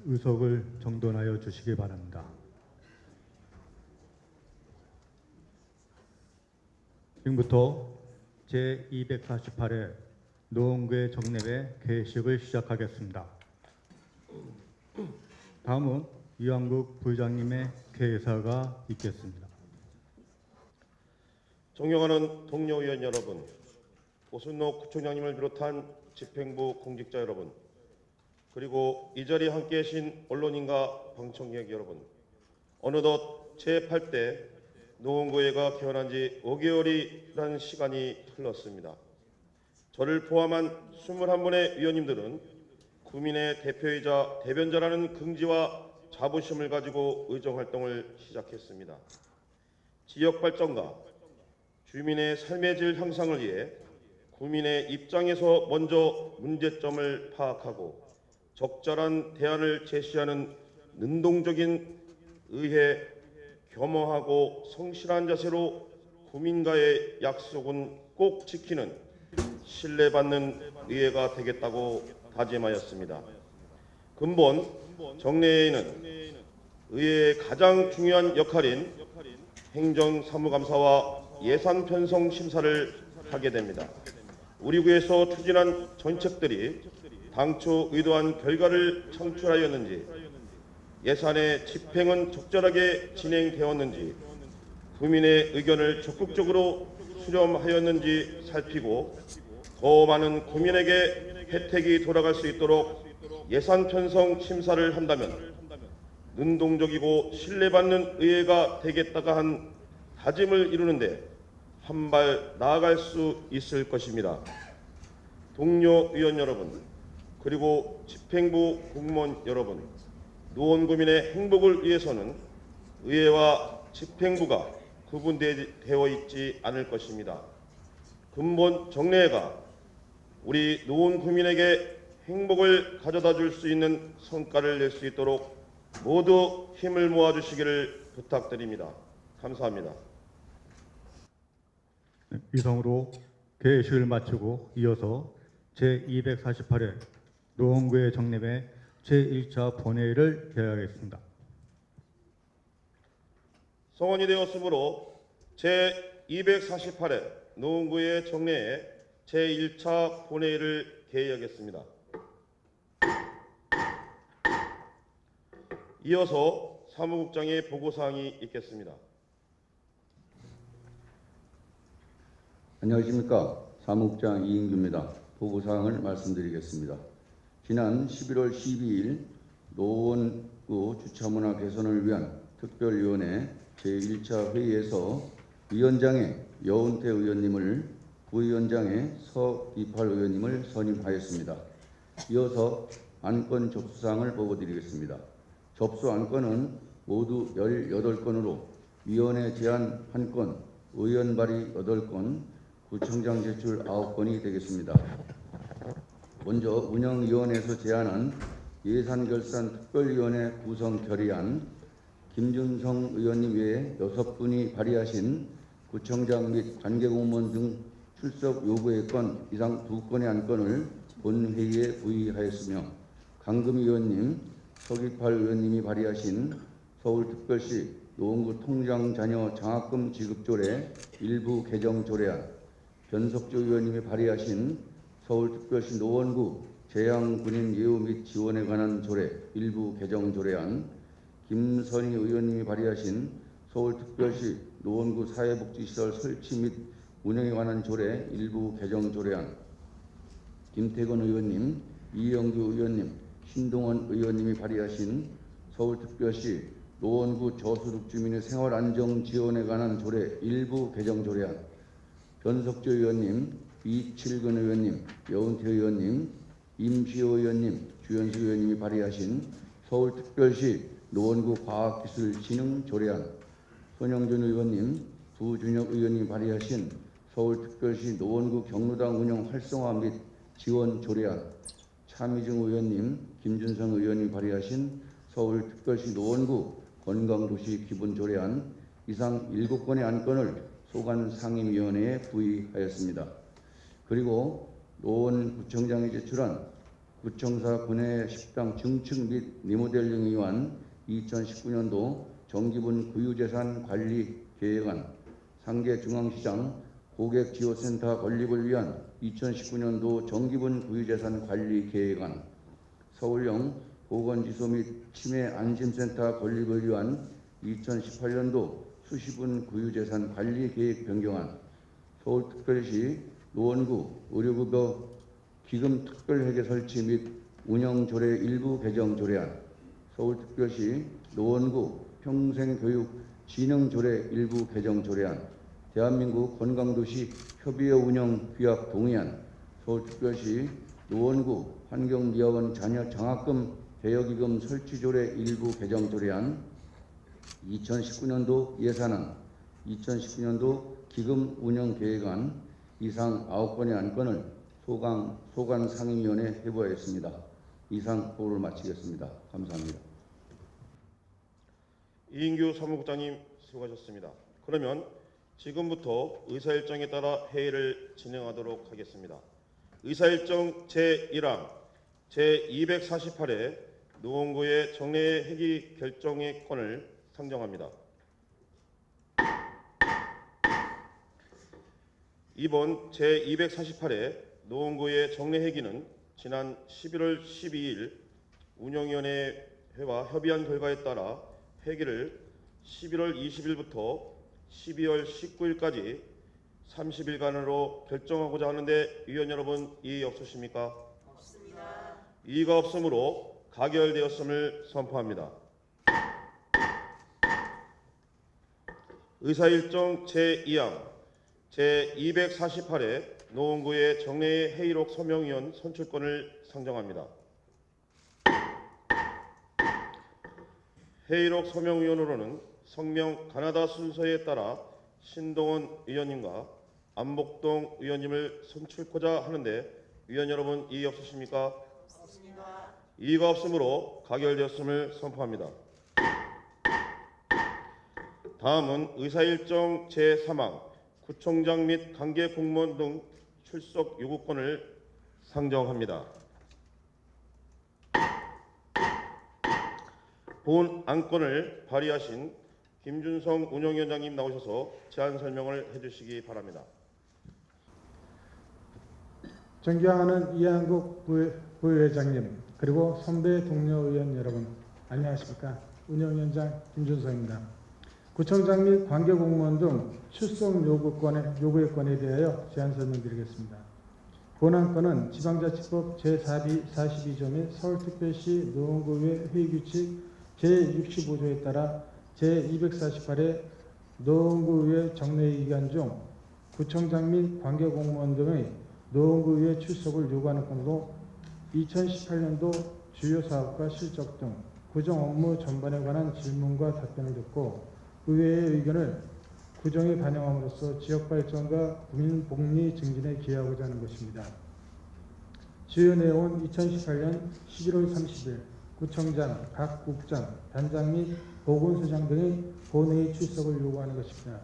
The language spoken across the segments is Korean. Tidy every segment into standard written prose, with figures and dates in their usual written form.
의석을 정돈하여 주시기 바랍니다. 지금부터 제248회 노원구의 정례회 개식을 시작하겠습니다. 다음은 이왕국 부의장님의 개사가 있겠습니다. 존경하는 동료 의원 여러분, 오순록 구청장님을 비롯한 집행부 공직자 여러분, 그리고 이 자리에 함께해 주신 언론인과 방청객 여러분, 어느덧 제8대 노원구회가 개원한 지 5개월이라는 시간이 흘렀습니다. 저를 포함한 21분의 위원님들은 구민의 대표이자 대변자라는 긍지와 자부심을 가지고 의정활동을 시작했습니다. 지역 발전과 주민의 삶의 질 향상을 위해 구민의 입장에서 먼저 문제점을 파악하고 적절한 대안을 제시하는 능동적인 의회, 겸허하고 성실한 자세로 구민과의 약속은 꼭 지키는 신뢰받는 의회가 되겠다고 다짐하였습니다. 근본 정례회에는 의회의 가장 중요한 역할인 행정사무감사와 예산 편성 심사를 하게 됩니다. 우리 구에서 추진한 정책들이 당초 의도한 결과를 창출하였는지, 예산의 집행은 적절하게 진행되었는지, 구민의 의견을 적극적으로 수렴하였는지 살피고 더 많은 구민에게 혜택이 돌아갈 수 있도록 예산 편성 심사를 한다면 능동적이고 신뢰받는 의회가 되겠다가 한 다짐을 이루는데 한 발 나아갈 수 있을 것입니다. 동료 의원 여러분, 그리고 집행부 공무원 여러분, 노원구민의 행복을 위해서는 의회와 집행부가 구분되어 있지 않을 것입니다. 근본 정례회가 우리 노원구민에게 행복을 가져다 줄 수 있는 성과를 낼 수 있도록 모두 힘을 모아주시기를 부탁드립니다. 감사합니다. 이상으로 개식을 마치고 이어서 제248회 노원구의 정례회 제1차 본회의를 개하겠습니다. 성원이 되었으므로 제248회 노원구의 정례회 제1차 본회의를 개의하겠습니다. 이어서 사무국장의 보고사항이 있겠습니다. 안녕하십니까. 사무국장 이인규입니다. 보고사항을 말씀드리겠습니다. 지난 11월 12일 노원구 주차문화 개선을 위한 특별위원회 제1차 회의에서 위원장의 여운태 의원님을, 부위원장의 서이팔 의원님을 선임하였습니다. 이어서 안건 접수사항을 보고드리겠습니다. 접수 안건은 모두 18건으로 위원회 제안 1건, 의원 발의 8건, 구청장 제출 9건이 되겠습니다. 먼저 운영위원회에서 제안한 예산결산특별위원회 구성 결의안, 김준성 의원님 외에 6분이 발의하신 구청장 및 관계공무원 등 출석 요구의 건 이상 2건의 안건을 본회의에 부의하였으며, 강금희 의원님, 서기팔 의원님이 발의하신 서울특별시 노원구 통장 자녀 장학금 지급조례 일부 개정 조례안, 변석조 의원님이 발의하신 서울특별시 노원구 재향군인 예우 및 지원에 관한 조례 일부 개정 조례안, 김선희 의원님이 발의하신 서울특별시 노원구 사회복지시설 설치 및 운영에 관한 조례 일부 개정 조례안, 김태건 의원님, 이영규 의원님, 신동원 의원님이 발의하신 서울특별시 노원구 저소득 주민의 생활 안정 지원에 관한 조례 일부 개정 조례안, 변석조 의원님, 이칠근 의원님, 여운태 의원님, 임시호 의원님, 주현수 의원님이 발의하신 서울특별시 노원구 과학기술진흥 조례안, 손영준 의원님, 부준혁 의원님이 발의하신 서울특별시 노원구 경로당 운영 활성화 및 지원 조례안, 차미정 의원님, 김준성 의원님이 발의하신 서울특별시 노원구 건강도시 기본 조례안, 이상 7건의 안건을 소관상임위원회에 부의하였습니다. 그리고 노원구청장이 제출한 구청사 군내 식당 증축 및 리모델링을 위한 2019년도 정기분 구유재산 관리 계획안, 상계중앙시장 고객지원센터 건립을 위한 2019년도 정기분 구유재산 관리 계획안, 서울형 보건지소 및 치매 안심센터 건립을 위한 2018년도 수시분 구유재산 관리 계획 변경안, 서울특별시 노원구 의료급여 기금 특별회계 설치 및 운영 조례 일부 개정 조례안, 서울특별시 노원구 평생교육 진흥 조례 일부 개정 조례안, 대한민국 건강도시 협의회 운영 규약 동의안, 서울특별시 노원구 환경미화원 자녀 장학금 대여기금 설치 조례 일부 개정 조례안, 2019년도 예산안, 2019년도 기금 운영 계획안 이상 9건의 안건을 소관 상임위원회에 회부하였습니다. 이상 보고를 마치겠습니다. 감사합니다. 이인규 사무국장님 수고하셨습니다. 그러면 지금부터 의사일정에 따라 회의를 진행하도록 하겠습니다. 의사일정 제1항 제248회 노원구의 정례 회기 결정의 건을 상정합니다. 이번 제248회 노원구의 정례 회기는 지난 11월 12일 운영위원회와 협의한 결과에 따라 회기를 11월 20일부터 12월 19일까지 30일간으로 결정하고자 하는데 위원 여러분 이의 없으십니까? 없습니다. 이의가 없으므로 가결되었음을 선포합니다. 의사일정 제2항 제248회 노원구의 정례 회의록 서명위원 선출권을 상정합니다. 회의록 서명위원으로는 성명 가나다 순서에 따라 신동원 의원님과 안복동 의원님을 선출코자 하는데 위원 여러분 이의 없으십니까? 없습니다. 이의가 없으므로 가결되었음을 선포합니다. 다음은 의사일정 제3항 구청장 및 관계 공무원 등 출석 요구권을 상정합니다. 본 안건을 발의하신 김준성 운영위원장님 나오셔서 제안 설명을 해주시기 바랍니다. 존경하는 이한국 부회장님 그리고 선배 동료 의원 여러분 안녕하십니까? 운영위원장 김준성입니다. 구청장 및 관계공무원 등 출석 요구의 건에 대하여 제안 설명드리겠습니다. 본 안건은 지방자치법 제42조 및 서울특별시 노원구의 회의규칙 제65조에 따라 제248회 노원구의회 정례 기간 중 구청장 및 관계공무원 등의 노원구의회 출석을 요구하는 건으로 2018년도 주요 사업과 실적 등 구정 업무 전반에 관한 질문과 답변을 듣고 의회의 의견을 구정에 반영함으로써 지역 발전과 국민 복리 증진에 기여하고자 하는 것입니다. 주요 내용은 2018년 11월 30일 구청장, 각 국장, 단장 및 보건소장 등의 본회의 출석을 요구하는 것입니다.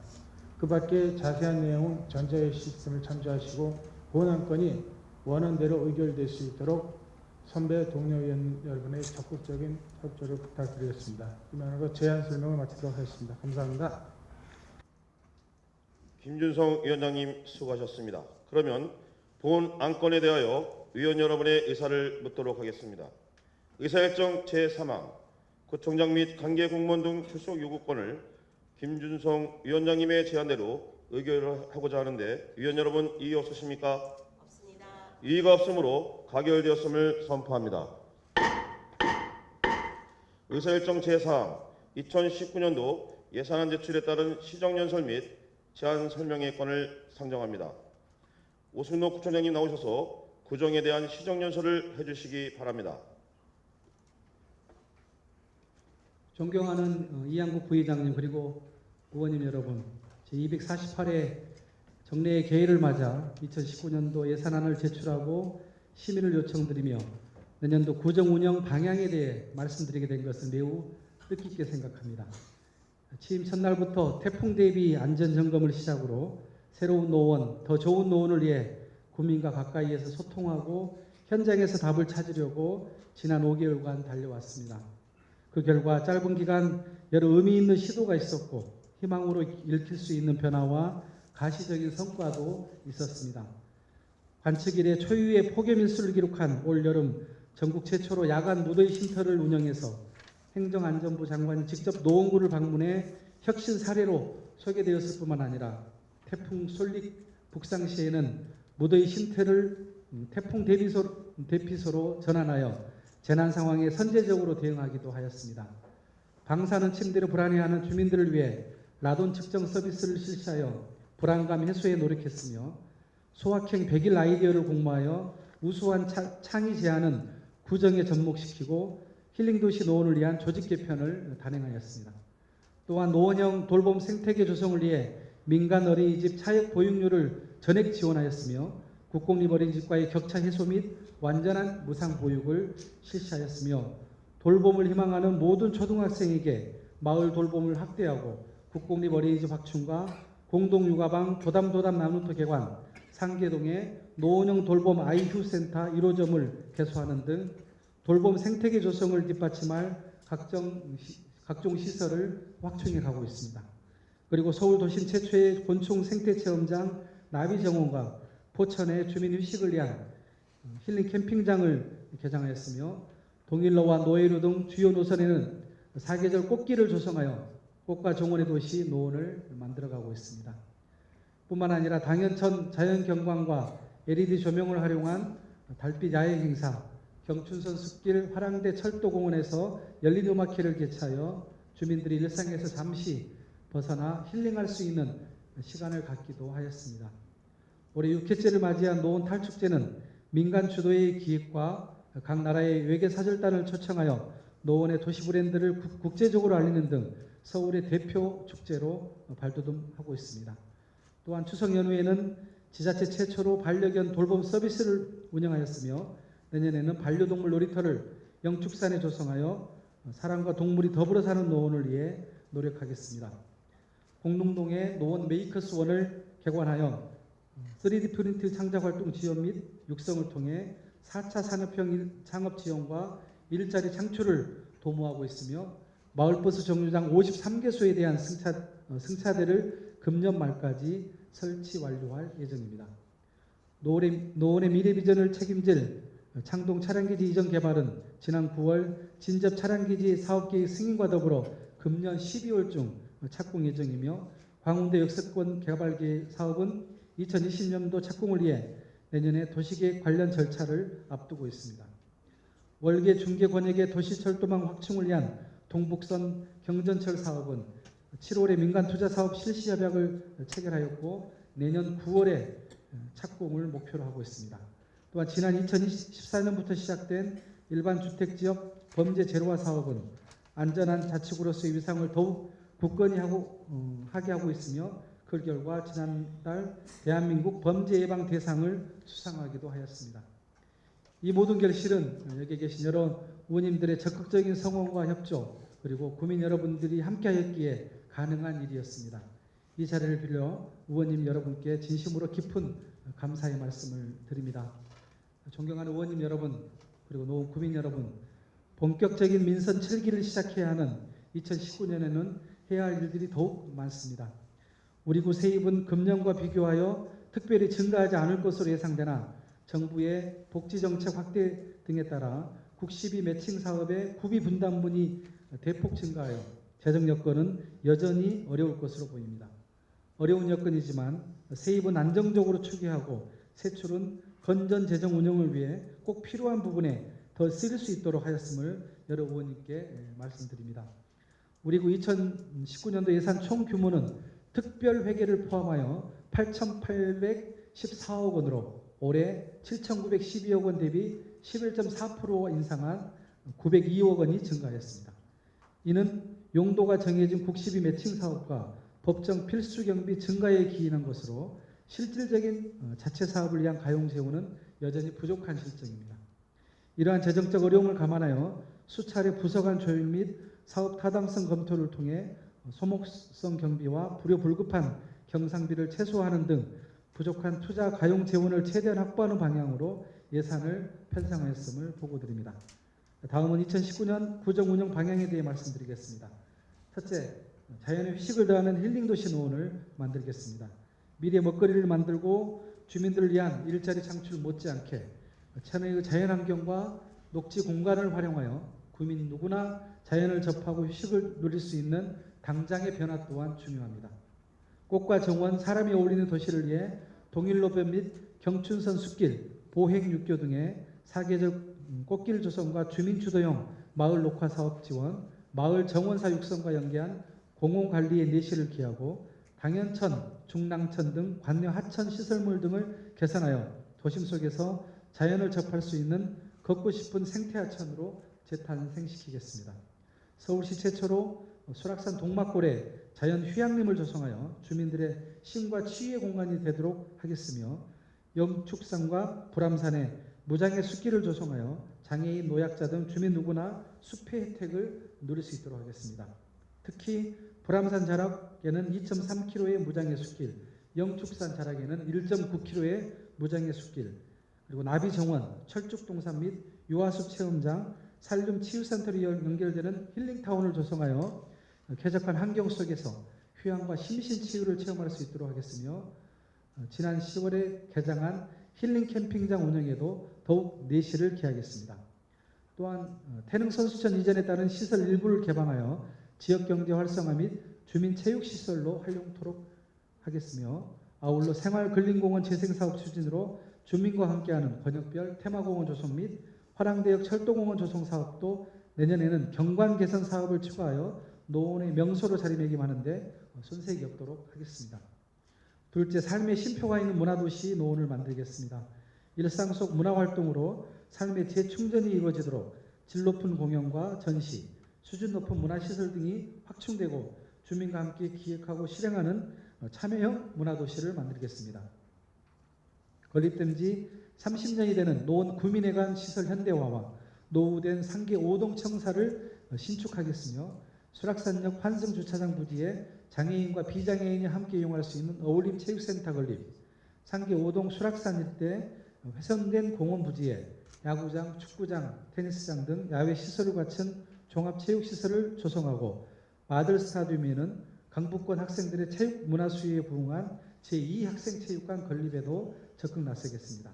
그 밖에 자세한 내용은 전자의 시스템을 참조하시고 본 안건이 원안대로 의결될 수 있도록 선배 동료 의원 여러분의 적극적인 협조를 부탁드리겠습니다. 이만으로 제안 설명을 마치도록 하겠습니다. 감사합니다. 김준성 위원장님 수고하셨습니다. 그러면 본 안건에 대하여 위원 여러분의 의사를 묻도록 하겠습니다. 의사일정 제3항 구청장 및 관계공무원 등 출석 요구권을 김준성 위원장님의 제안대로 의결하고자 하는데 위원 여러분 이의 없으십니까? 없습니다. 이의가 없으므로 가결되었음을 선포합니다. 의사일정 제4항 2019년도 예산안 제출에 따른 시정연설 및 제안 설명의 건을 상정합니다. 오순록 구청장님 나오셔서 구정에 대한 시정연설을 해주시기 바랍니다. 존경하는 이한국 부회장님 그리고 의원님 여러분, 제248회 정례의 개회를 맞아 2019년도 예산안을 제출하고 심의를 요청드리며 내년도 구정 운영 방향에 대해 말씀드리게 된 것을 매우 뜻깊게 생각합니다. 취임 첫날부터 태풍 대비 안전 점검을 시작으로 새로운 노원, 더 좋은 노원을 위해 국민과 가까이에서 소통하고 현장에서 답을 찾으려고 지난 5개월간 달려왔습니다. 그 결과 짧은 기간 여러 의미 있는 시도가 있었고 희망으로 읽힐 수 있는 변화와 가시적인 성과도 있었습니다. 관측 이래 초유의 폭염일수를 기록한 올 여름 전국 최초로 야간 무더위 쉼터를 운영해서 행정안전부 장관이 직접 노원구를 방문해 혁신 사례로 소개되었을 뿐만 아니라 태풍 솔릭 북상 시에는 무더위 쉼터를 태풍 대피소로 전환하여 재난 상황에 선제적으로 대응하기도 하였습니다. 방사능 침대로 불안해하는 주민들을 위해 라돈 측정 서비스를 실시하여 불안감 해소에 노력했으며 소확행 100일 아이디어를 공모하여 우수한 창의 제안은 구정에 접목시키고 힐링도시 노원을 위한 조직 개편을 단행하였습니다. 또한 노원형 돌봄 생태계 조성을 위해 민간 어린이집 차액 보육료를 전액 지원하였으며 국공립 어린이집과의 격차 해소 및 완전한 무상 보육을 실시하였으며 돌봄을 희망하는 모든 초등학생에게 마을 돌봄을 확대하고 국공립 어린이집 확충과 공동육아방 도담 나눔터 개관, 상계동에 노원형 돌봄 아이휴센터 1호점을 개소하는 등 돌봄 생태계 조성을 뒷받침할 각종 시설을 확충해 가고 있습니다. 그리고 서울 도심 최초의 곤충 생태체험장 나비정원과 포천의 주민 휴식을 위한 힐링 캠핑장을 개장하였으며 동일로와 노회로 등 주요 노선에는 사계절 꽃길을 조성하여 꽃과 정원의 도시 노원을 만들어가고 있습니다. 뿐만 아니라 당연천 자연경관과 LED 조명을 활용한 달빛 야행 행사, 경춘선 숲길 화랑대 철도공원에서 열린 음악회를 개최하여 주민들이 일상에서 잠시 벗어나 힐링할 수 있는 시간을 갖기도 하였습니다. 올해 6회째를 맞이한 노원 탈축제는 민간 주도의 기획과 각 나라의 외계 사절단을 초청하여 노원의 도시 브랜드를 국제적으로 알리는 등 서울의 대표 축제로 발돋움하고 있습니다. 또한 추석 연휴에는 지자체 최초로 반려견 돌봄 서비스를 운영하였으며 내년에는 반려동물 놀이터를 영축산에 조성하여 사람과 동물이 더불어 사는 노원을 위해 노력하겠습니다. 공릉동의 노원 메이커스원을 개관하여 3D 프린트 창작 활동 지원 및 육성을 통해 4차 산업형 창업 지원과 일자리 창출을 도모하고 있으며 마을버스 정류장 53개소에 대한 승차대를 금년 말까지 설치 완료할 예정입니다. 노원의 미래 비전을 책임질 창동 차량기지 이전 개발은 지난 9월 진접 차량기지 사업계획 승인과 더불어 금년 12월 중 착공 예정이며 광운대 역세권 개발 사업은 2020년도 착공을 위해 내년에 도시계획 관련 절차를 앞두고 있습니다. 월계 중계 권역의 도시철도망 확충을 위한 동북선 경전철 사업은 7월에 민간투자사업 실시협약을 체결하였고 내년 9월에 착공을 목표로 하고 있습니다. 또한 지난 2014년부터 시작된 일반주택지역 범죄 제로화 사업은 안전한 자치구로서의 위상을 더욱 굳건히 하게 하고 있으며 그 결과 지난달 대한민국 범죄 예방 대상을 수상하기도 하였습니다. 이 모든 결실은 여기 계신 여러 의원님들의 적극적인 성원과 협조 그리고 구민 여러분들이 함께하였기에 가능한 일이었습니다. 이 자리를 빌려 의원님 여러분께 진심으로 깊은 감사의 말씀을 드립니다. 존경하는 의원님 여러분 그리고 노원 구민 여러분, 본격적인 민선 7기를 시작해야 하는 2019년에는 해야 할 일들이 더욱 많습니다. 우리 구 세입은 금년과 비교하여 특별히 증가하지 않을 것으로 예상되나 정부의 복지정책 확대 등에 따라 국시비 매칭 사업의 구비 분담분이 대폭 증가하여 재정 여건은 여전히 어려울 것으로 보입니다. 어려운 여건이지만 세입은 안정적으로 추계하고 세출은 건전 재정 운영을 위해 꼭 필요한 부분에 더 쓰일 수 있도록 하였음을 여러 의원님께 말씀드립니다. 우리 구 2019년도 예산 총 규모는 특별 회계를 포함하여 8,814억 원으로 올해 7,912억 원 대비 11.4% 인상한 902억 원이 증가하였습니다. 이는 용도가 정해진 국시비 매칭 사업과 법정 필수 경비 증가에 기인한 것으로 실질적인 자체 사업을 위한 가용 재원은 여전히 부족한 실정입니다. 이러한 재정적 어려움을 감안하여 수차례 부서 간 조율 및 사업 타당성 검토를 통해 소목성 경비와 불효불급한 경상비를 최소화하는 등 부족한 투자 가용 재원을 최대한 확보하는 방향으로 예산을 편성하였음을 보고드립니다. 다음은 2019년 구정 운영 방향에 대해 말씀드리겠습니다. 첫째, 자연의 휴식을 더하는 힐링도시 노원을 만들겠습니다. 미래 먹거리를 만들고 주민들을 위한 일자리 창출 못지않게 천혜의 자연환경과 녹지 공간을 활용하여 구민 누구나 자연을 접하고 휴식을 누릴 수 있는 당장의 변화 또한 중요합니다. 꽃과 정원, 사람이 어울리는 도시를 위해 동일로변 및 경춘선 숲길, 보행육교 등의 사계절 꽃길 조성과 주민 주도형 마을 녹화 사업 지원, 마을 정원사 육성과 연계한 공원관리의 내실을 기하고 당연천, 중랑천 등 관내 하천 시설물 등을 개선하여 도심 속에서 자연을 접할 수 있는 걷고 싶은 생태하천으로 재탄생시키겠습니다. 서울시 최초로 수락산 동막골에 자연 휴양림을 조성하여 주민들의 쉼과 치유의 공간이 되도록 하겠으며 영축산과 불암산에 무장의 숲길을 조성하여 장애인, 노약자 등 주민 누구나 숲의 혜택을 누릴 수 있도록 하겠습니다. 특히 불암산 자락에는 2.3km의 무장의 숲길, 영축산 자락에는 1.9km의 무장의 숲길, 그리고 나비정원, 철쭉동산 및 유아숲 체험장, 산림 치유센터로 연결되는 힐링타운을 조성하여 쾌적한 환경 속에서 휴양과 심신치유를 체험할 수 있도록 하겠으며 지난 10월에 개장한 힐링 캠핑장 운영에도 더욱 내실을 기하겠습니다. 또한 태릉선수촌 이전에 따른 시설 일부를 개방하여 지역경제 활성화 및 주민체육시설로 활용토록 하겠으며 아울러 생활근린공원 재생사업 추진으로 주민과 함께하는 권역별 테마공원 조성 및 화랑대역 철도공원 조성 사업도 내년에는 경관 개선 사업을 추가하여 노원의 명소로 자리매김하는데 손색이 없도록 하겠습니다. 둘째, 삶의 쉼표가 있는 문화도시 노원을 만들겠습니다. 일상 속 문화활동으로 삶의 재충전이 이루어지도록 질 높은 공연과 전시, 수준 높은 문화시설 등이 확충되고 주민과 함께 기획하고 실행하는 참여형 문화도시를 만들겠습니다. 건립된 지 30년이 되는 노원 구민회관 시설 현대화와 노후된 상계 5동 청사를 신축하겠으며 수락산역 환승주차장 부지에 장애인과 비장애인이 함께 이용할 수 있는 어울림 체육센터 건립, 상계 5동 수락산 일대 훼손된 공원 부지에 야구장, 축구장, 테니스장 등 야외 시설을 갖춘 종합체육시설을 조성하고 마들 스타디움에는 강북권 학생들의 체육 문화 수요에 부응한 제2학생체육관 건립에도 적극 나서겠습니다.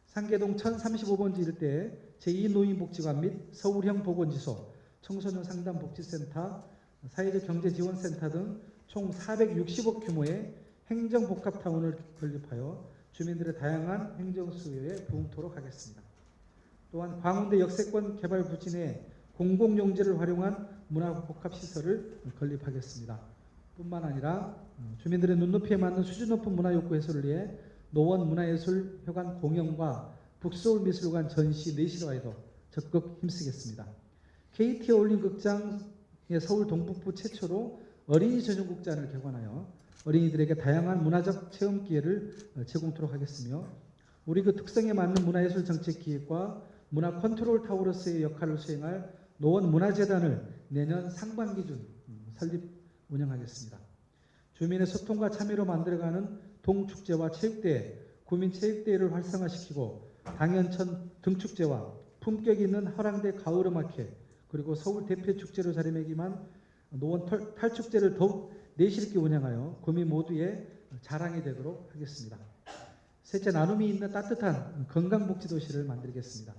상계동 1035번지 일대에 제2노인복지관 및 서울형 보건지소, 청소년 상담복지센터, 사회적 경제지원센터 등 총 460억 규모의 행정복합타운을 건립하여 주민들의 다양한 행정수요에 부응토록 하겠습니다. 또한 광운대 역세권 개발 부지 내 공공용지를 활용한 문화복합시설을 건립하겠습니다. 뿐만 아니라 주민들의 눈높이에 맞는 수준 높은 문화 욕구 해소를 위해 노원 문화예술회관 공연과 북서울미술관 전시 내실화에도 적극 힘쓰겠습니다. KT 어울림 극장의 서울 동북부 최초로 어린이 전용 극장을 개관하여 어린이들에게 다양한 문화적 체험 기회를 제공토록 하겠으며 우리 그 특성에 맞는 문화예술 정책 기획과 문화 컨트롤 타워로서의 역할을 수행할 노원 문화재단을 내년 상반기 중 설립 운영하겠습니다. 주민의 소통과 참여로 만들어가는 동축제와 체육대회, 구민체육대회를 활성화시키고 당연천 등축제와 품격 있는 화랑대 가을음악회 그리고 서울 대표축제로 자리매김한 노원 탈축제를 더욱 내실있게 운영하여 구민 모두의 자랑이 되도록 하겠습니다. 셋째, 나눔이 있는 따뜻한 건강복지도시를 만들겠습니다.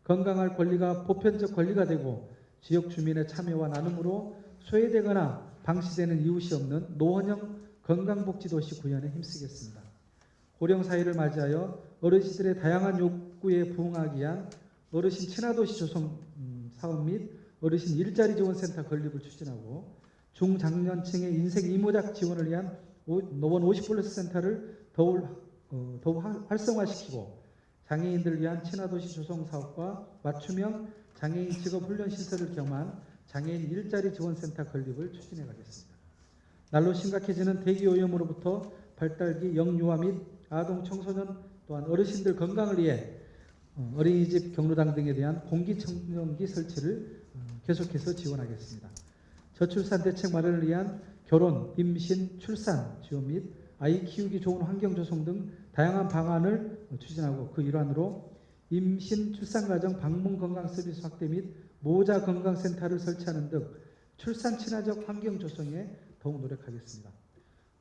건강할 권리가 보편적 권리가 되고 지역 주민의 참여와 나눔으로 소외되거나 방치되는 이웃이 없는 노원형 건강복지도시 구현에 힘쓰겠습니다. 고령사회를 맞이하여 어르신들의 다양한 욕구에 부응하기 위한 어르신 친화도시 조성 사업 및 어르신 일자리 지원센터 건립을 추진하고 중장년층의 인생 이모작 지원을 위한 노원 50플러스 센터를 더욱 활성화시키고 장애인들을 위한 친화도시 조성 사업과 맞춤형 장애인 직업훈련 시설을 겸한 장애인 일자리 지원센터 건립을 추진해 가겠습니다. 날로 심각해지는 대기오염으로부터 발달기 영유아 및 아동 청소년 또한 어르신들 건강을 위해 어린이집 경로당 등에 대한 공기청정기 설치를 계속해서 지원하겠습니다. 저출산 대책 마련을 위한 결혼, 임신, 출산 지원 및 아이 키우기 좋은 환경 조성 등 다양한 방안을 추진하고 그 일환으로 임신 출산과정 방문 건강 서비스 확대 및 모자 건강센터를 설치하는 등 출산 친화적 환경 조성에 더욱 노력하겠습니다.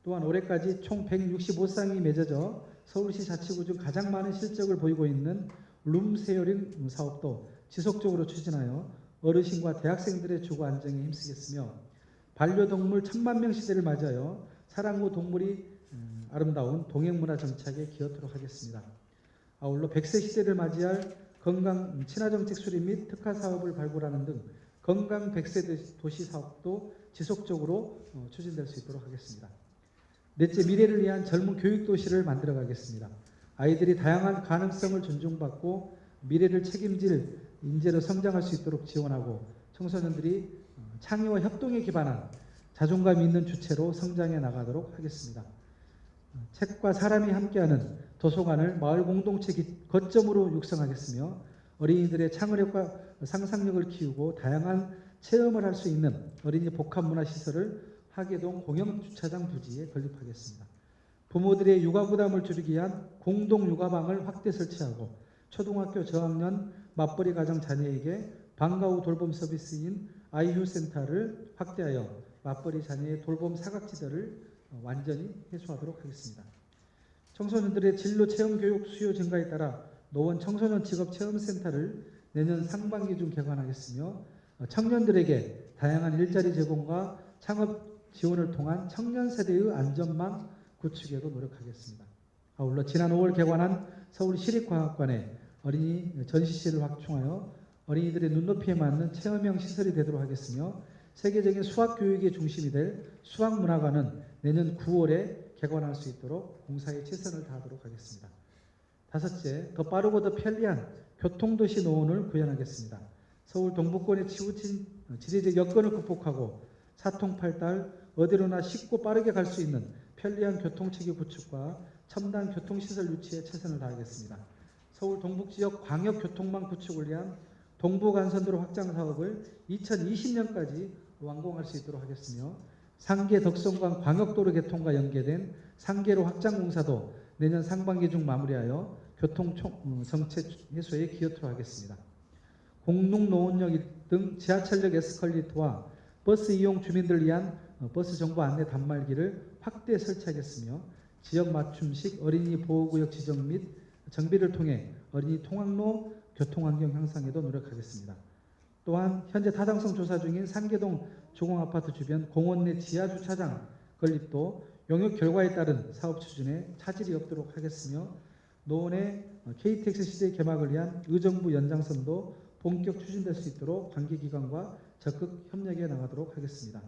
또한 올해까지 총 165쌍이 맺어져 서울시 자치구 중 가장 많은 실적을 보이고 있는 룸쉐어링 사업도 지속적으로 추진하여 어르신과 대학생들의 주거 안정에 힘쓰겠으며 반려동물 1000만 명 시대를 맞이하여 사랑과 동물이 아름다운 동행문화 정착에 기여토록 하겠습니다. 아울러 100세 시대를 맞이할 건강 친화정책 수립 및 특화 사업을 발굴하는 등 건강 100세 도시 사업도 지속적으로 추진될 수 있도록 하겠습니다. 넷째, 미래를 위한 젊은 교육 도시를 만들어 가겠습니다. 아이들이 다양한 가능성을 존중받고 미래를 책임질 인재로 성장할 수 있도록 지원하고 청소년들이 창의와 협동에 기반한 자존감 있는 주체로 성장해 나가도록 하겠습니다. 책과 사람이 함께하는 도서관을 마을 공동체 거점으로 육성하겠으며 어린이들의 창의력과 상상력을 키우고 다양한 체험을 할 수 있는 어린이 복합문화시설을 하계동 공영주차장 부지에 건립하겠습니다. 부모들의 육아 부담을 줄이기 위한 공동 육아방을 확대 설치하고 초등학교 저학년 맞벌이 가정 자녀에게 방과 후 돌봄 서비스인 아이휴센터를 확대하여 맞벌이 자녀의 돌봄 사각지대를 완전히 해소하도록 하겠습니다. 청소년들의 진로 체험 교육 수요 증가에 따라 노원 청소년 직업체험센터를 내년 상반기 중 개관하겠으며 청년들에게 다양한 일자리 제공과 창업 지원을 통한 청년 세대의 안전망 구축에도 노력하겠습니다. 아울러 지난 5월 개관한 서울시립과학관에 어린이 전시실을 확충하여 어린이들의 눈높이에 맞는 체험형 시설이 되도록 하겠으며 세계적인 수학 교육의 중심이 될 수학문화관은 내년 9월에 개관할 수 있도록 공사에 최선을 다하도록 하겠습니다. 다섯째, 더 빠르고 더 편리한 교통도시 노원을 구현하겠습니다. 서울 동북권에 치우친 지리적 여건을 극복하고 사통팔달 어디로나 쉽고 빠르게 갈 수 있는 편리한 교통체계 구축과 첨단 교통시설 유치에 최선을 다하겠습니다. 서울 동북지역 광역교통망 구축을 위한 동부간선도로 확장 사업을 2020년까지 완공할 수 있도록 하겠으며 상계 덕성간 광역도로 개통과 연계된 상계로 확장 공사도 내년 상반기 중 마무리하여 교통 정체 해소에 기여토록 하겠습니다. 공릉노원역 등 지하철역 에스컬레이터와 버스 이용 주민들을 위한 버스 정보 안내 단말기를 확대 설치하겠으며 지역 맞춤식 어린이 보호구역 지정 및 정비를 통해 어린이 통학로 교통환경 향상에도 노력하겠습니다. 또한 현재 타당성 조사 중인 상계동 주공아파트 주변 공원 내 지하주차장 건립도 용역 결과에 따른 사업 추진에 차질이 없도록 하겠으며 노원의 KTX 시대 개막을 위한 의정부 연장선도 본격 추진될 수 있도록 관계기관과 적극 협력해 나가도록 하겠습니다.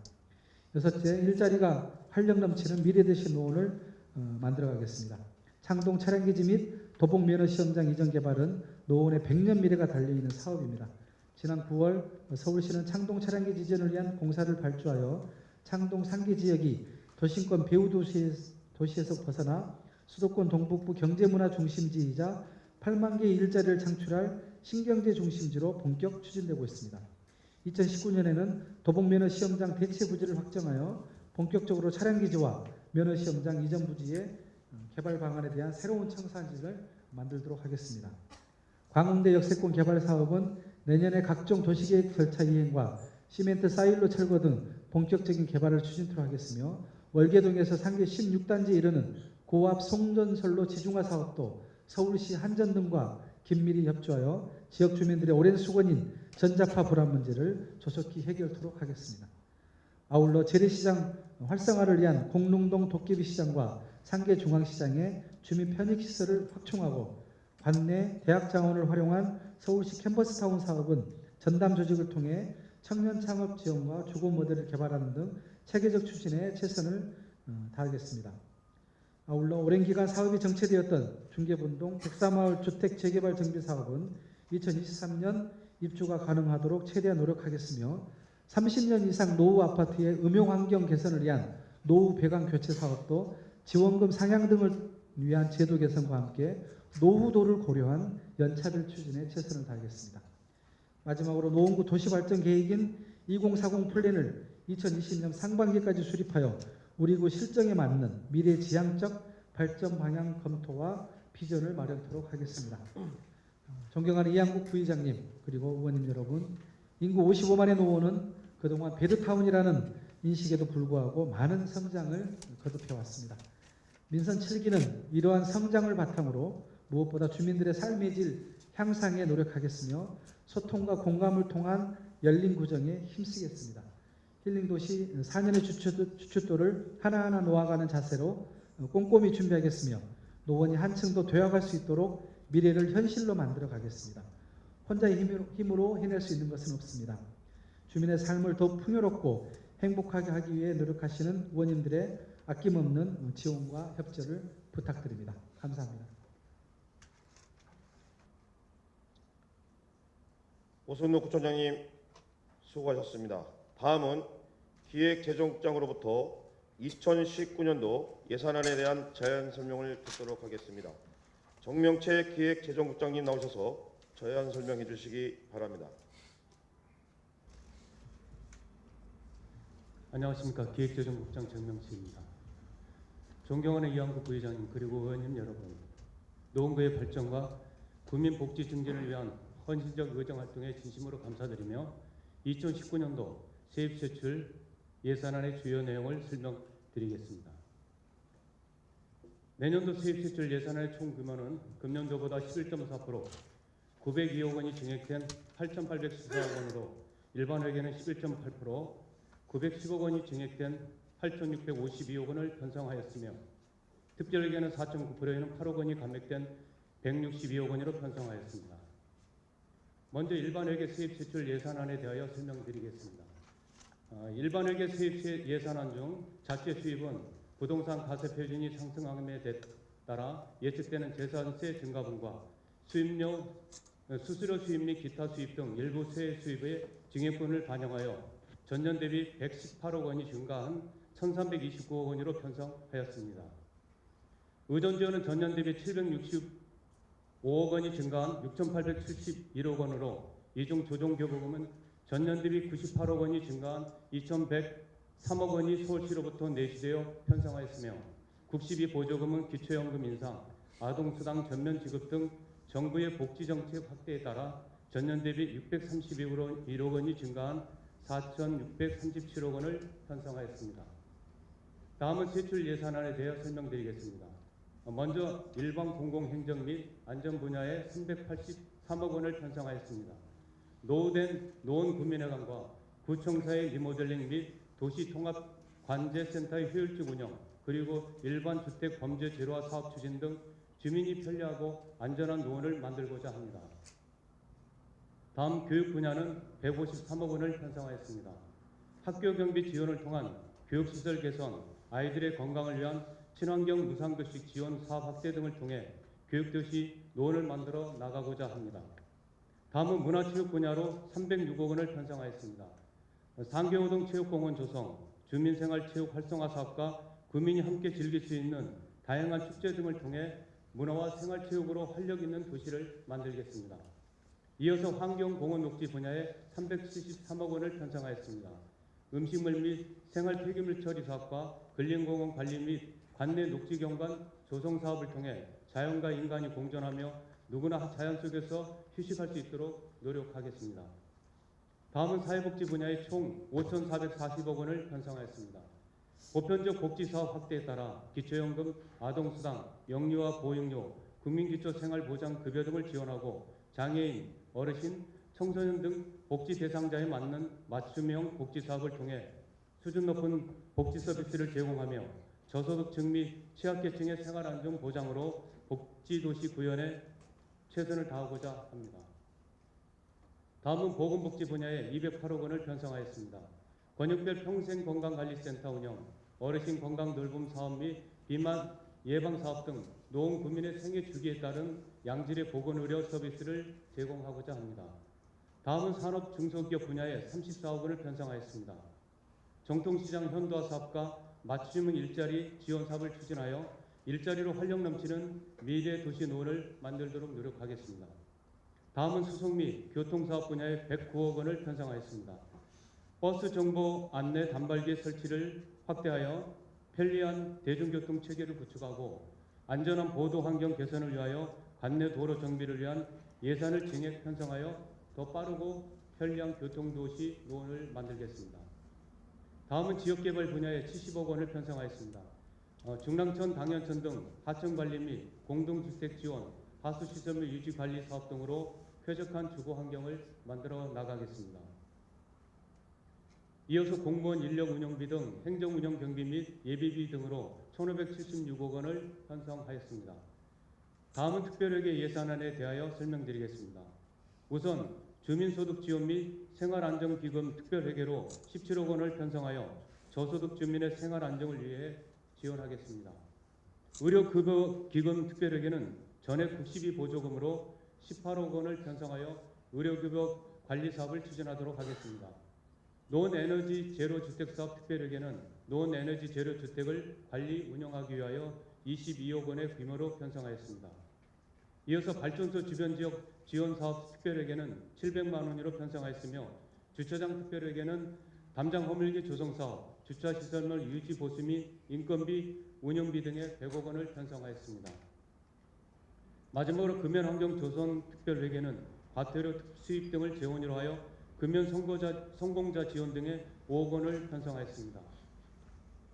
여섯째, 일자리가 활력 넘치는 미래대시 노원을 만들어가겠습니다. 창동 차량기지 및 도봉 면허시험장 이전 개발은 노원의 100년 미래가 달려있는 사업입니다. 지난 9월 서울시는 창동 차량기지 이전을 위한 공사를 발주하여 창동 상계 지역이 도심권 배후 도시에서 벗어나 수도권 동북부 경제문화 중심지이자 8만 개의 일자리를 창출할 신경제 중심지로 본격 추진되고 있습니다. 2019년에는 도봉 면허시험장 대체 부지를 확정하여 본격적으로 차량기지와 면허시험장 이전 부지의 개발 방안에 대한 새로운 청사진을 만들도록 하겠습니다. 광흥대 역세권 개발 사업은 내년에 각종 도시계획 절차 이행과 시멘트 사일로 철거 등 본격적인 개발을 추진토록 하겠으며 월계동에서 상계 16단지에 이르는 고압 송전선로 지중화 사업도 서울시 한전등과 긴밀히 협조하여 지역 주민들의 오랜 수건인 전자파 불안 문제를 조속히 해결토록 하겠습니다. 아울러 재래시장 활성화를 위한 공릉동 도깨비 시장과 상계 중앙시장의 주민 편익시설을 확충하고 관내 대학 자원을 활용한 서울시 캠퍼스타운 사업은 전담 조직을 통해 청년 창업 지원과 주거 모델을 개발하는 등 체계적 추진에 최선을 다하겠습니다. 아울러 오랜 기간 사업이 정체되었던 중계분동 백사마을 주택 재개발 정비 사업은 2023년 입주가 가능하도록 최대한 노력하겠으며 30년 이상 노후 아파트의 음용 환경 개선을 위한 노후 배관 교체 사업도 지원금 상향 등을 위한 제도 개선과 함께 노후도를 고려한 연차별 추진에 최선을 다하겠습니다. 마지막으로 노원구 도시발전 계획인 2040 플랜을 2020년 상반기까지 수립하여 우리 구 실정에 맞는 미래 지향적 발전 방향 검토와 비전을 마련토록 하겠습니다. 존경하는 이양국 부의장님 그리고 의원님 여러분, 인구 55만의 노원은 그동안 베드타운이라는 인식에도 불구하고 많은 성장을 거듭해왔습니다. 민선 7기는 이러한 성장을 바탕으로 무엇보다 주민들의 삶의 질 향상에 노력하겠으며 소통과 공감을 통한 열린 구정에 힘쓰겠습니다. 힐링도시 4년의 주춧돌을 하나하나 놓아가는 자세로 꼼꼼히 준비하겠으며 노원이 한층 더 되어갈 수 있도록 미래를 현실로 만들어 가겠습니다. 혼자의 힘으로 해낼 수 있는 것은 없습니다. 주민의 삶을 더 풍요롭고 행복하게 하기 위해 노력하시는 의원님들의 아낌없는 지원과 협조를 부탁드립니다. 감사합니다. 오순로 구청장님 수고하셨습니다. 다음은 기획재정국장으로부터 2019년도 예산안에 대한 자연 설명을 듣도록 하겠습니다. 정명채 기획재정국장님 나오셔서 자연 설명해 주시기 바랍니다. 안녕하십니까. 기획재정국장 정명치입니다. 존경하는 이양국 부의장님 그리고 의원님 여러분, 노원구의 발전과 국민 복지 증진을 위한 헌신적 의정활동에 진심으로 감사드리며 2019년도 세입세출 예산안의 주요 내용을 설명드리겠습니다. 내년도 세입세출 예산안의 총 규모는 금년도보다 11.4%, 902억 원이 증액된 8,814억 원으로 일반 회계는 11.8%, 910억 원이 증액된 8,652억 원을 편성하였으며 특별회계는 4.9%에는 8억 원이 감액된 162억 원으로 편성하였습니다. 먼저 일반회계 세입세출 예산안에 대하여 설명드리겠습니다. 일반회계 세입 예산안 중 자체 수입은 부동산 가세 표준이 상승함에 따라 예측되는 재산세 증가분과 수입료, 수수료 수입 및 기타 수입 등 일부 세액 수입의 증액분을 반영하여 전년 대비 118억 원이 증가한 1,329억 원으로 편성하였습니다. 의존지원은 전년 대비 765억 원이 증가한 6,871억 원으로 이중 조정교부금은 전년 대비 98억 원이 증가한 2,103억 원이 서울시로부터 내시되어 편성하였으며 국시비 보조금은 기초연금 인상, 아동수당 전면 지급 등 정부의 복지정책 확대에 따라 전년 대비 631억 원이 증가한 4,637억 원을 편성하였습니다. 다음은 세출 예산안에 대해 설명드리겠습니다. 먼저 일반 공공행정 및 안전 분야에 383억 원을 편성하였습니다. 노후된 노원 구민회관과 구청사의 리모델링 및 도시통합관제센터의 효율적 운영, 그리고 일반 주택 범죄 제로화 사업 추진 등 주민이 편리하고 안전한 노원을 만들고자 합니다. 다음 교육 분야는 153억 원을 편성하였습니다. 학교 경비 지원을 통한 교육시설 개선, 아이들의 건강을 위한 친환경 무상급식 지원 사업 확대 등을 통해 교육도시 노원을 만들어 나가고자 합니다. 다음은 문화체육 분야로 306억 원을 편성하였습니다. 상계호동 체육공원 조성, 주민생활체육 활성화 사업과 구민이 함께 즐길 수 있는 다양한 축제 등을 통해 문화와 생활체육으로 활력 있는 도시를 만들겠습니다. 이어서 환경공원 녹지 분야에 373억 원을 편성하였습니다. 음식물 및 생활 폐기물 처리 사업과 근린공원 관리 및 관내 녹지 경관 조성 사업을 통해 자연과 인간이 공존하며 누구나 자연 속에서 휴식할 수 있도록 노력하겠습니다. 다음은 사회복지 분야에 총 5,440억 원을 편성하였습니다. 보편적 복지사업 확대에 따라 기초연금, 아동수당, 영유아 보육료, 국민기초생활보장급여 등을 지원하고 장애인, 어르신, 청소년 등 복지 대상자에 맞는 맞춤형 복지사업을 통해 수준 높은 복지 서비스를 제공하며 저소득층 및 취약계층의 생활안정 보장으로 복지도시 구현에 최선을 다하고자 합니다. 다음은 보건복지 분야에 208억 원을 편성하였습니다. 권역별 평생건강관리센터 운영, 어르신 건강돌봄 사업 및 비만 예방 사업 등 노원 구민의 생애 주기에 따른 양질의 보건의료 서비스를 제공하고자 합니다. 다음은 산업 중소기업 분야에 34억 원을 편성하였습니다. 정통시장 현도화 사업과 맞춤형 일자리 지원 사업을 추진하여 일자리로 활력 넘치는 미래 도시 노원을 만들도록 노력하겠습니다. 다음은 수송 및 교통사업 분야에 109억 원을 편성하였습니다. 버스 정보 안내 단발기 설치를 확대하여 편리한 대중교통 체계를 구축하고 안전한 보도 환경 개선을 위하여 관내 도로 정비를 위한 예산을 증액 편성하여 더 빠르고 편리한 교통도시 노원을 만들겠습니다. 다음은 지역개발 분야에 70억 원을 편성하였습니다. 중랑천, 당연천 등 하천관리 및 공동주택 지원, 하수시설 유지관리 사업 등으로 쾌적한 주거 환경을 만들어 나가겠습니다. 이어서 공무원 인력 운영비 등 행정운영 경비 및 예비비 등으로 1,576억 원을 편성하였습니다. 다음은 특별회계 예산안에 대하여 설명드리겠습니다. 우선 주민소득 지원 및 생활안정기금 특별회계로 17억 원을 편성하여 저소득 주민의 생활안정을 위해 지원하겠습니다. 의료급여기금 특별회계는 전액 국시비 보조금으로 18억 원을 편성하여 의료급여 관리 사업을 추진하도록 하겠습니다. 노원에너지 제로주택사업 특별회계는 노원에너지 제로주택을 관리 운영하기 위하여 22억 원의 규모로 편성하였습니다. 이어서 발전소 주변 지역 지원사업 특별회계는 700만 원으로 편성하였으며 주차장 특별회계는 담장 허물기 조성사업, 주차시설물 유지 보수 및 인건비, 운영비 등의 100억 원을 편성하였습니다. 마지막으로 금연환경 조성 특별회계는 과태료 수입 등을 재원으로 하여 금연 성공자 지원 등의 5억 원을 편성하였습니다.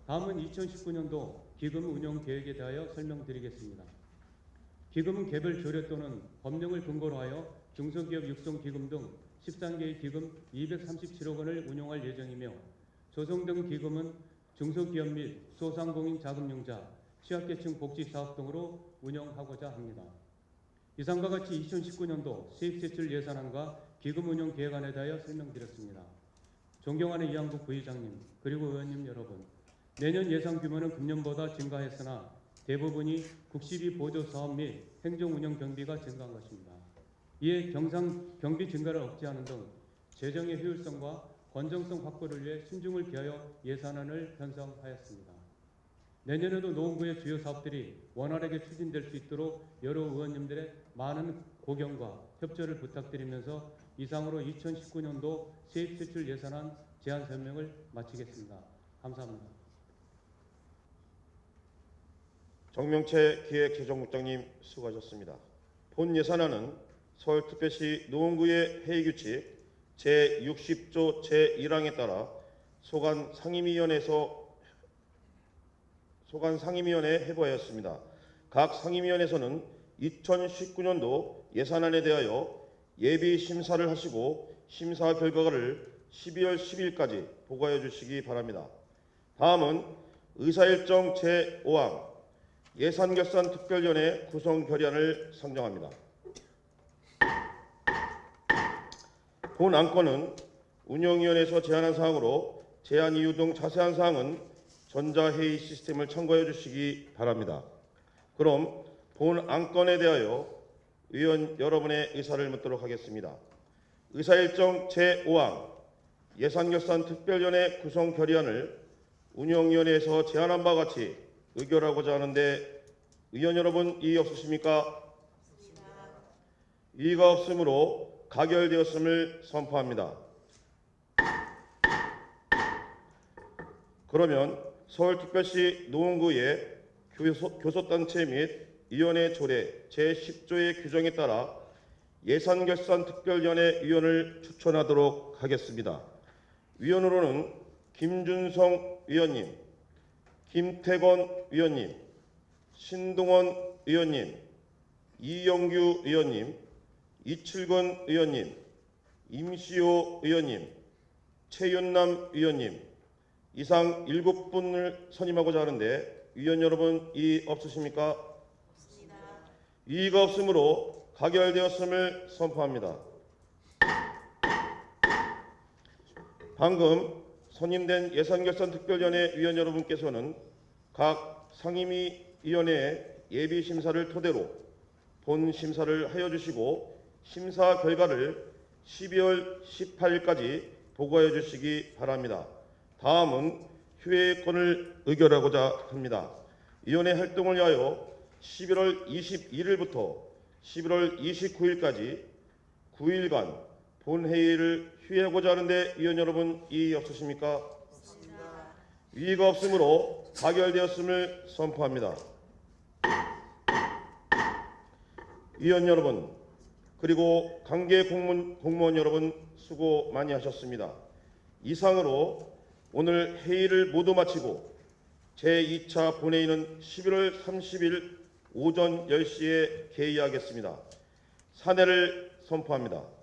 다음은 2019년도 기금 운영 계획에 대하여 설명드리겠습니다. 기금은 개별 조례 또는 법령을 근거로 하여 중소기업 육성기금 등 13개의 기금 237억 원을 운용할 예정이며 조성된 기금은 중소기업 및 소상공인 자금융자, 취약계층 복지사업 등으로 운영하고자 합니다. 이상과 같이 2019년도 세입세출 예산안과 기금 운영 계획안에 대하여 설명드렸습니다. 존경하는 이한국 부의장님 그리고 의원님 여러분, 내년 예산 규모는 금년보다 증가했으나 대부분이 국시비 보조 사업 및 행정 운영 경비가 증가한 것입니다. 이에 경비 증가를 억제하는 등 재정의 효율성과 건정성 확보를 위해 신중을 기하여 예산안을 편성하였습니다. 내년에도 노원구의 주요 사업들이 원활하게 추진될 수 있도록 여러 의원님들의 많은 고견과 협조를 부탁드리면서 이상으로 2019년도 세입세출 예산안 제안 설명을 마치겠습니다. 감사합니다. 정명채 기획재정국장님 수고하셨습니다. 본 예산안은 서울특별시 노원구의 회의규칙 제60조 제1항에 따라 소관 상임위원회에 해부하였습니다. 각 상임위원회에서는 2019년도 예산안에 대하여 예비 심사를 하시고 심사 결과를 12월 10일까지 보고해 주시기 바랍니다. 다음은 의사일정 제5항 예산결산특별위원회 구성 결의안을 상정합니다. 본 안건은 운영위원회에서 제안한 사항으로 제안 이유 등 자세한 사항은 전자회의 시스템을 참고해 주시기 바랍니다. 그럼 본 안건에 대하여 의원 여러분의 의사를 묻도록 하겠습니다. 의사일정 제5항 예산결산특별위원회 구성 결의안을 운영위원회에서 제안한 바와 같이 의결하고자 하는데 의원 여러분 이의 없으십니까? 이의가 없으므로 가결되었음을 선포합니다. 그러면 서울특별시 노원구의 교섭단체 및 위원회 조례 제10조의 규정에 따라 예산결산특별위원회 위원을 추천하도록 하겠습니다. 위원으로는 김준성 위원님, 김태건 위원님, 신동원 의원님, 이영규 의원님, 이칠근 의원님, 임시호 의원님, 최윤남 의원님 이상 7분을 선임하고자 하는데 위원 여러분 이의 없으십니까? 없습니다. 이의가 없으므로 가결되었음을 선포합니다. 방금 선임된 예산결산특별위원회 위원 여러분께서는 각 상임위위원회의 예비심사를 토대로 본 심사를 하여 주시고 심사 결과를 12월 18일까지 보고해 주시기 바랍니다. 다음은 휴회권을 의결하고자 합니다. 위원회 활동을 위하여 11월 21일부터 11월 29일까지 9일간 본회의를 휴회하고자 하는데 위원 여러분 이의 없으십니까? 없습니다. 이의가 없으므로 가결되었음을 선포합니다. 위원 여러분, 그리고 관계 공무원 여러분 수고 많이 하셨습니다. 이상으로 오늘 회의를 모두 마치고 제2차 본회의는 11월 30일 오전 10시에 개의하겠습니다. 사내를 선포합니다.